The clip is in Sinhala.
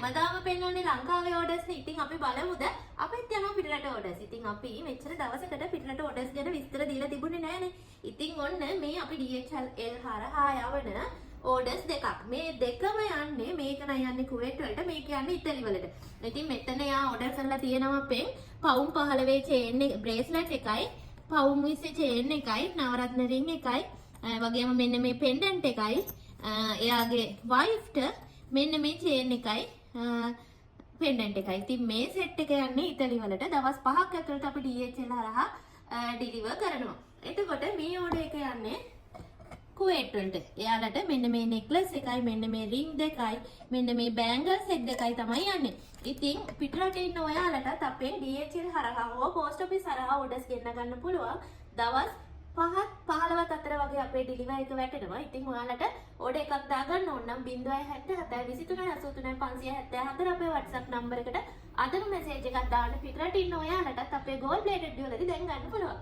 හැමදාම පෙන්වන්නේ ලංකාවේ orders නේ. ඉතින් අපි බලමුද අපිත් යනවා පිටරට orders. ඉතින් අපි මෙච්චර දවසකට පිටරට orders ගැන විස්තර දීලා තිබුණේ නෑනේ. ඉතින් ඔන්න මේ අපි DHL හරහා යවන orders දෙකක්. මේ දෙකම යන්නේ මේක නම් යන්නේ කුවේට් වලට, මේක යන්නේ ඉතාලි වලට. ඉතින් මෙතන යා order කරලා තියෙනවා අපෙන් පවුම් 15 chain එක bracelet එකයි, පවුම් 20 chain එකයි, නවරත්න ring එකයි, වගේම මෙන්න මේ pendant එකයි, එයාගේ wife මෙන්න මේ chain එකයි, pendant එකයි. ඉතින් මේ set එක යන්නේ ඉතාලි වලට. දවස් 5ක් ඇතුළත අපි DHL හරහා deliver කරනවා. එතකොට මේ order එක යන්නේ කුවේට් වලට. එයාලට මෙන්න මේ necklace එකයි, මෙන්න මේ ring දෙකයි, මෙන්න මේ bangle set දෙකයි තමයි යන්නේ. ඉතින් පිටරට ඉන්න ඔයාලටත් අපෙන් DHL හරහා හෝ post office හරහා orders ගෙන්න ගන්න පුළුවන්. දවස් 5ත් 15ත් අතර වගේ අපේ delivery එක වැටෙනවා. ඉතින් ඔයාලට order එකක් දාගන්න ඕන නම් 077 23 83 574 අපේ WhatsApp number එකට අදම message එකක් දාන්න. පිටරට ඉන්න ඔයාලටත් අපේ gold plated jewelry දැන් ගන්න පුළුවන්.